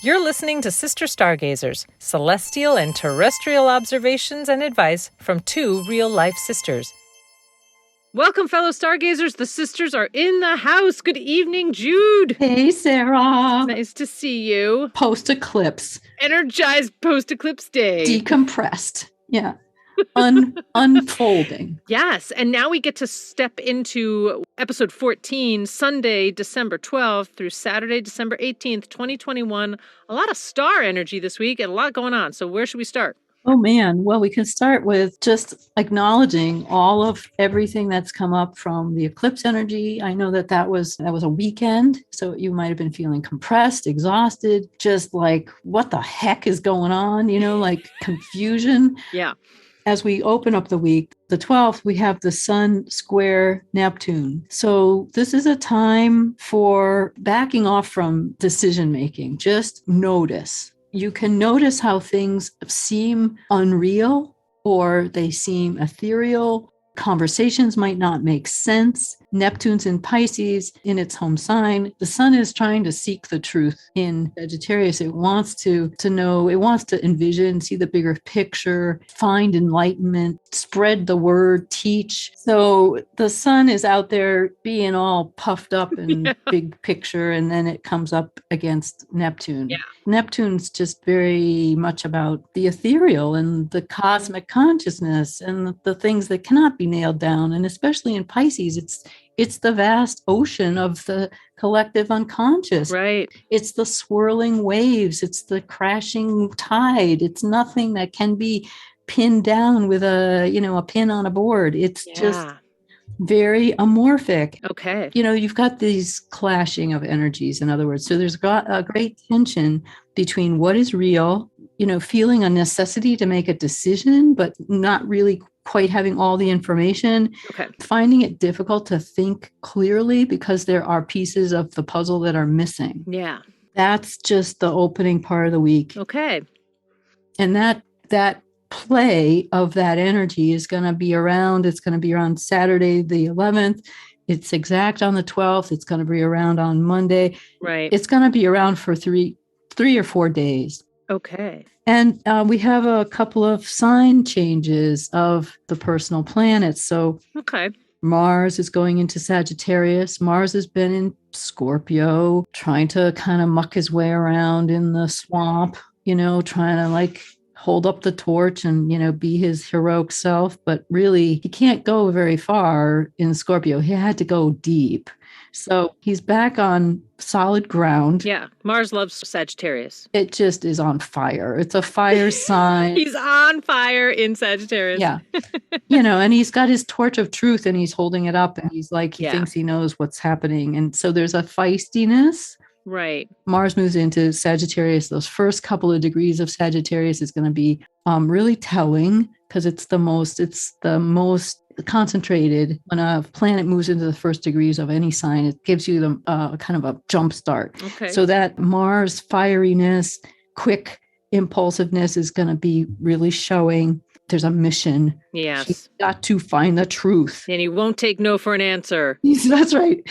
You're listening to Sister Stargazers, celestial and terrestrial observations and advice from two real-life sisters. Welcome, fellow stargazers. The sisters are in the house. Good evening, Jude. Hey, Sarah. Nice to see you. Post-eclipse. Energized post-eclipse day. Decompressed. Yeah. Unfolding. Yes, and now we get to step into episode 14, Sunday, December 12th through Saturday, December 18th, 2021. A lot of star energy this week and a lot going on. So where should we start? Oh, man. Well, we can start with just acknowledging all of everything that's come up from the eclipse energy. I know that was a weekend, so you might have been feeling compressed, exhausted, just like, what the heck is going on? Like confusion. Yeah. As we open up the week, the 12th, we have the Sun Square Neptune. So this is a time for backing off from decision making. Just notice. You can notice how things seem unreal or they seem ethereal. Conversations might not make sense. Neptune's in Pisces in its home sign. The sun is trying to seek the truth in Sagittarius. It wants to know, it wants to envision, see the bigger picture, find enlightenment, spread the word, teach. So the sun is out there being all puffed up and big picture, and then it comes up against Neptune. Yeah. Neptune's just very much about the ethereal and the cosmic consciousness and the things that cannot be nailed down. And especially in Pisces, it's the vast ocean of the collective unconscious. Right. It's the swirling waves. It's the crashing tide. It's nothing that can be pinned down with a pin on a board. It's just very amorphic. Okay. You've got these clashing of energies, in other words. So there's got a great tension between what is real, feeling a necessity to make a decision, but not really quite having all the information, finding it difficult to think clearly because there are pieces of the puzzle that are missing. Yeah. That's just the opening part of the week. Okay. And that play of that energy is going to be around. It's going to be around Saturday, the 11th. It's exact on the 12th. It's going to be around on Monday. Right. It's going to be around for three or 4 days. Okay. And we have a couple of sign changes of the personal planets. So Mars is going into Sagittarius. Mars has been in Scorpio, trying to kind of muck his way around in the swamp, trying to hold up the torch and, be his heroic self. But really, he can't go very far in Scorpio. He had to go deep. So he's back on solid ground. Yeah. Mars loves Sagittarius. It just is on fire. It's a fire sign. He's on fire in Sagittarius. Yeah. And he's got his torch of truth and he's holding it up and he's like, he thinks he knows what's happening. And so there's a feistiness. Right. Mars moves into Sagittarius. Those first couple of degrees of Sagittarius is going to be really telling because it's the most concentrated. When a planet moves into the first degrees of any sign, it gives you the kind of a jump start. Okay. So that Mars fieriness, quick impulsiveness is going to be really showing. There's a mission. Yes. He's got to find the truth. And he won't take no for an answer. That's right.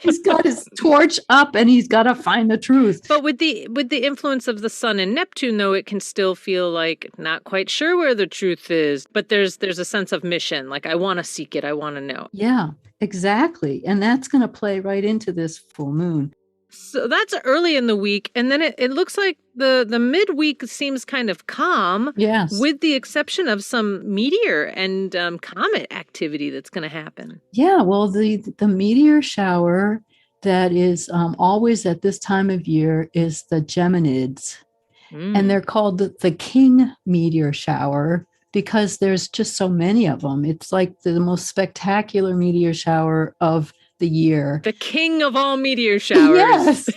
He's got his torch up and he's got to find the truth. But with the influence of the sun and Neptune, though, it can still feel like not quite sure where the truth is. But there's a sense of mission. Like, I want to seek it. I want to know. Yeah, exactly. And that's going to play right into this full moon. So that's early in the week. And then it looks like the midweek seems kind of calm. Yes. With the exception of some meteor and comet activity that's going to happen. Yeah. Well, the meteor shower that is always at this time of year is the Geminids. And they're called the king meteor shower because there's just so many of them. It's like the most spectacular meteor shower of the year. The king of all meteor showers. Yes.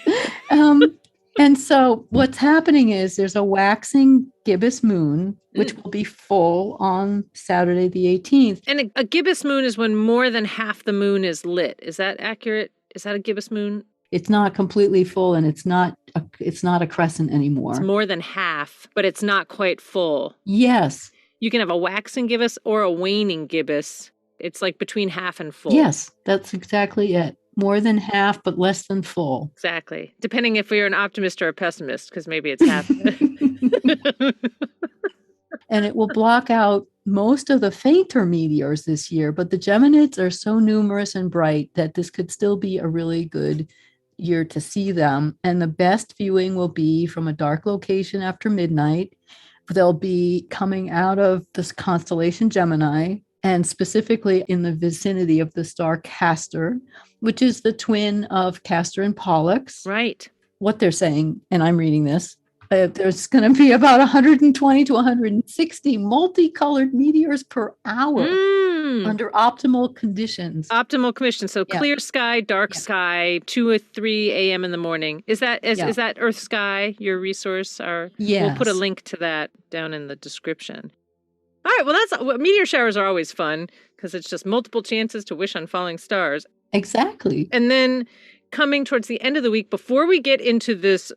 And so what's happening is there's a waxing gibbous moon, which will be full on Saturday, the 18th. And a gibbous moon is when more than half the moon is lit. Is that accurate? Is that a gibbous moon? It's not completely full and it's not a crescent anymore. It's more than half, but it's not quite full. Yes. You can have a waxing gibbous or a waning gibbous. It's like between half and full. Yes, that's exactly it. more than half, but less than full. Exactly. Depending if you're an optimist or a pessimist, because maybe it's half. And it will block out most of the fainter meteors this year, but the Geminids are so numerous and bright that this could still be a really good year to see them. And the best viewing will be from a dark location after midnight. They'll be coming out of this constellation Gemini, and specifically in the vicinity of the star Castor, which is the twin of Castor and Pollux. Right. What they're saying, and I'm reading this, there's going to be about 120 to 160 multicolored meteors per hour under optimal conditions. Optimal conditions. So clear sky, dark sky, 2 or 3 a.m. in the morning. Is that Earth Sky your resource? We'll put a link to that down in the description. All right. Well, meteor showers are always fun because it's just multiple chances to wish on falling stars. Exactly. And then coming towards the end of the week, before we get into this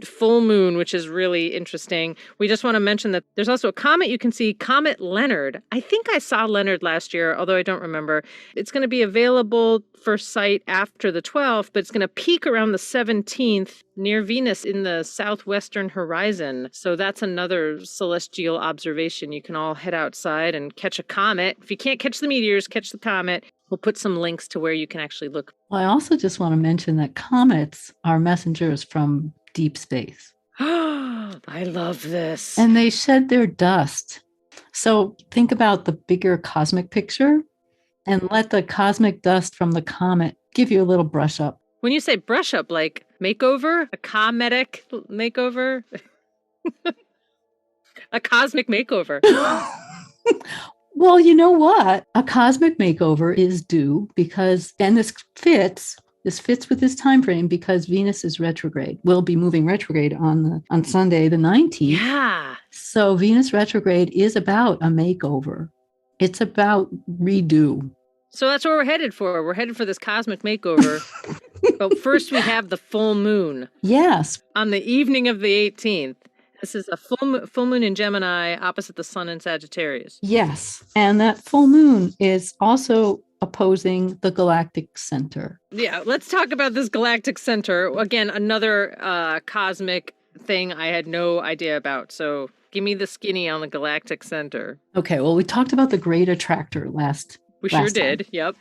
full moon, which is really interesting, we just want to mention that there's also a comet you can see, Comet Leonard. I think I saw Leonard last year, although I don't remember. It's going to be available for sight after the 12th, but it's going to peak around the 17th near Venus in the southwestern horizon. So that's another celestial observation. You can all head outside and catch a comet. If you can't catch the meteors, catch the comet. We'll put some links to where you can actually look. Well, I also just want to mention that comets are messengers from deep space. I love this. And they shed their dust. So think about the bigger cosmic picture and let the cosmic dust from the comet give you a little brush up. When you say brush up, like makeover, a cometic makeover, a cosmic makeover. Well, you know what? A cosmic makeover is due because, and this fits with this time frame because Venus is retrograde. Will be moving retrograde on Sunday the 19th. Yeah. So Venus retrograde is about a makeover. It's about redo. So that's what we're headed for. We're headed for this cosmic makeover. But first we have the full moon. Yes. On the evening of the 18th. This is a full moon in Gemini opposite the sun in Sagittarius. Yes. And that full moon is also opposing the Galactic Center. Yeah, let's talk about this Galactic Center. Again, another cosmic thing I had no idea about. So give me the skinny on the Galactic Center. Okay, well, we talked about the Great Attractor last We sure time. did, yep.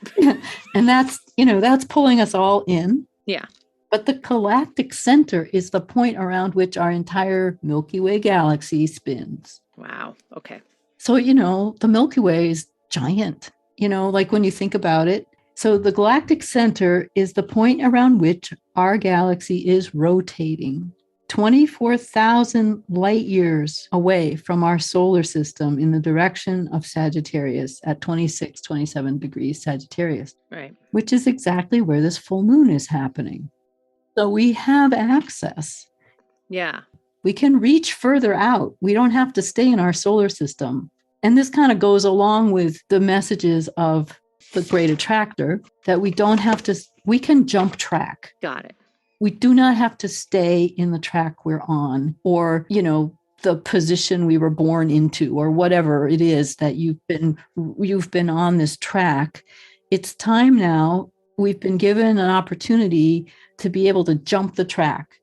And that's pulling us all in. Yeah. But the Galactic Center is the point around which our entire Milky Way galaxy spins. Wow. Okay. So, the Milky Way is giant, like when you think about it. So the Galactic Center is the point around which our galaxy is rotating. 24,000 light years away from our solar system in the direction of Sagittarius at 27 degrees Sagittarius. Right. Which is exactly where this full moon is happening. So we have access. Yeah. We can reach further out. We don't have to stay in our solar system. And this kind of goes along with the messages of the Great Attractor that we can jump track. Got it. We do not have to stay in the track we're on or, the position we were born into or whatever it is that you've been on this track. It's time now. We've been given an opportunity to be able to jump the track.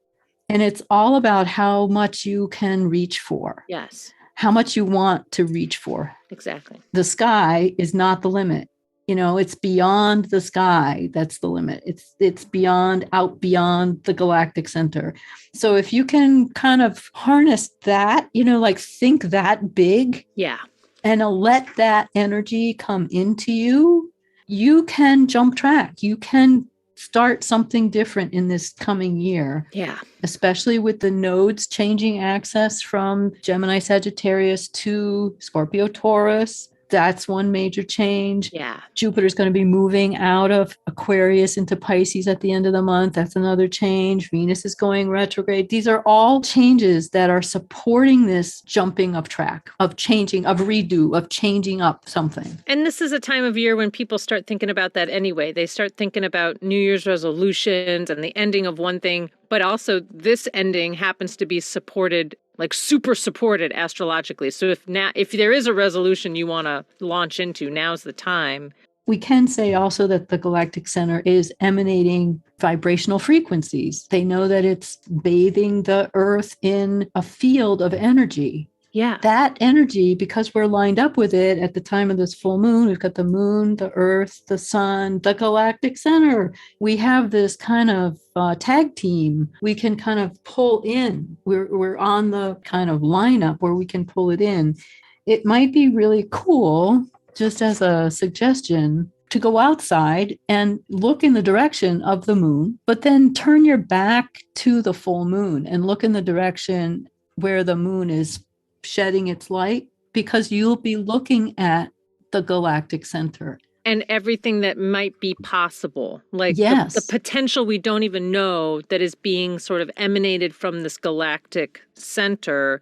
And it's all about how much you can reach for. Yes. How much you want to reach for. Exactly. The sky is not the limit. It's beyond the sky. That's the limit. It's beyond the Galactic Center. So if you can kind of harness that, think that big. Yeah. And let that energy come into you, you can jump track. You can start something different in this coming year. Yeah. Especially with the nodes changing axis from Gemini Sagittarius to Scorpio Taurus. That's one major change. Yeah. Jupiter's going to be moving out of Aquarius into Pisces at the end of the month. That's another change. Venus is going retrograde. These are all changes that are supporting this jumping of track, of changing, of redo, of changing up something. And this is a time of year when people start thinking about that anyway. They start thinking about New Year's resolutions and the ending of one thing, but also this ending happens to be supported, like super supported astrologically. So if there is a resolution you want to launch into, now's the time. We can say also that the Galactic Center is emanating vibrational frequencies. They know that it's bathing the Earth in a field of energy. Yeah. That energy, because we're lined up with it at the time of this full moon, we've got the moon, the Earth, the sun, the Galactic Center. We have this kind of tag team. We can kind of pull in. We're on the kind of lineup where we can pull it in. It might be really cool, just as a suggestion, to go outside and look in the direction of the moon, but then turn your back to the full moon and look in the direction where the moon is shedding its light, because you'll be looking at the Galactic Center. And everything that might be possible, like yes. the potential we don't even know that is being sort of emanated from this Galactic Center.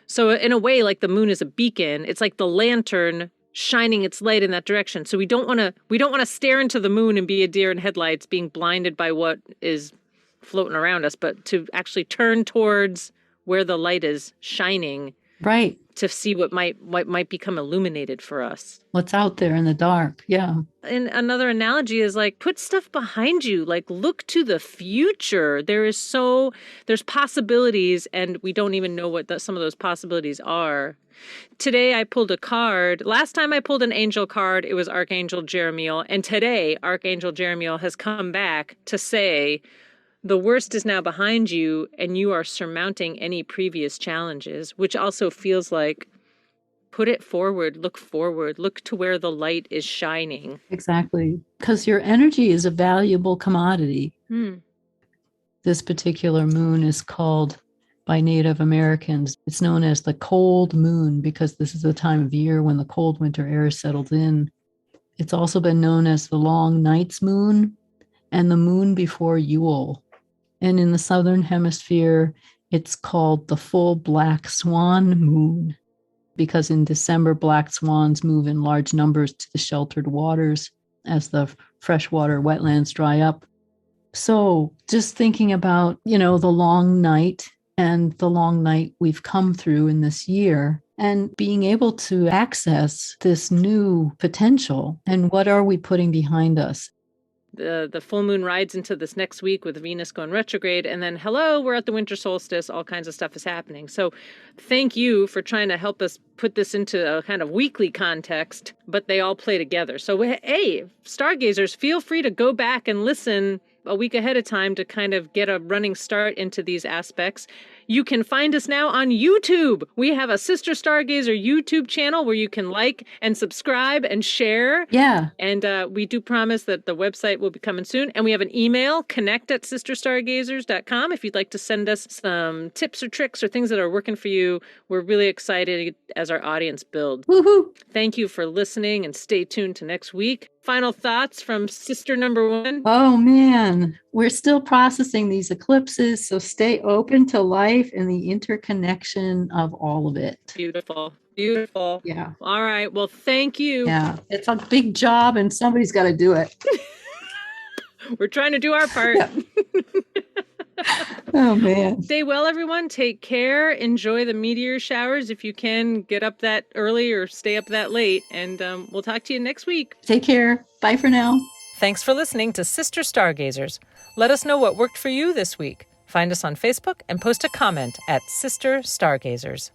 So in a way, like the moon is a beacon. It's like the lantern shining its light in that direction. So we don't want to stare into the moon and be a deer in headlights, being blinded by what is floating around us, but to actually turn towards where the light is shining. Right. To see what might become illuminated for us. What's out there in the dark. Yeah. And another analogy is like, put stuff behind you, like look to the future. There's possibilities, and we don't even know what some of those possibilities are. Today I pulled a card. Last time I pulled an angel card, it was Archangel Jeremiel. And today Archangel Jeremiel has come back to say, the worst is now behind you, and you are surmounting any previous challenges, which also feels like put it forward, look to where the light is shining. Exactly. Because your energy is a valuable commodity. This particular moon is called by Native Americans, it's known as the cold moon, because this is the time of year when the cold winter air settled in. It's also been known as the long night's moon and the moon before Yule. And in the Southern Hemisphere, it's called the full black swan moon, because in December, black swans move in large numbers to the sheltered waters as the freshwater wetlands dry up. So just thinking about, the long night and the long night we've come through in this year, and being able to access this new potential, and what are we putting behind us? The full moon rides into this next week with Venus going retrograde, and then we're at the winter solstice. All kinds of stuff is happening. So thank you for trying to help us put this into a kind of weekly context, but they all play together. So hey, stargazers, feel free to go back and listen a week ahead of time to kind of get a running start into these aspects. You can find us now on YouTube. We have a Sister Stargazer YouTube channel where you can like and subscribe and share. Yeah. And we do promise that the website will be coming soon. And we have an email, connect@sisterstargazers.com. If you'd like to send us some tips or tricks or things that are working for you, we're really excited as our audience builds. Woohoo! Thank you for listening, and stay tuned to next week. Final thoughts from sister number one? Oh, man. We're still processing these eclipses, so stay open to life and the interconnection of all of it. Beautiful. Beautiful. Yeah. All right. Well, thank you. Yeah. It's a big job, and somebody's got to do it. We're trying to do our part. Oh, man. Stay well, everyone. Take care. Enjoy the meteor showers. If you can, get up that early or stay up that late. And we'll talk to you next week. Take care. Bye for now. Thanks for listening to Sister Stargazers. Let us know what worked for you this week. Find us on Facebook and post a comment at Sister Stargazers.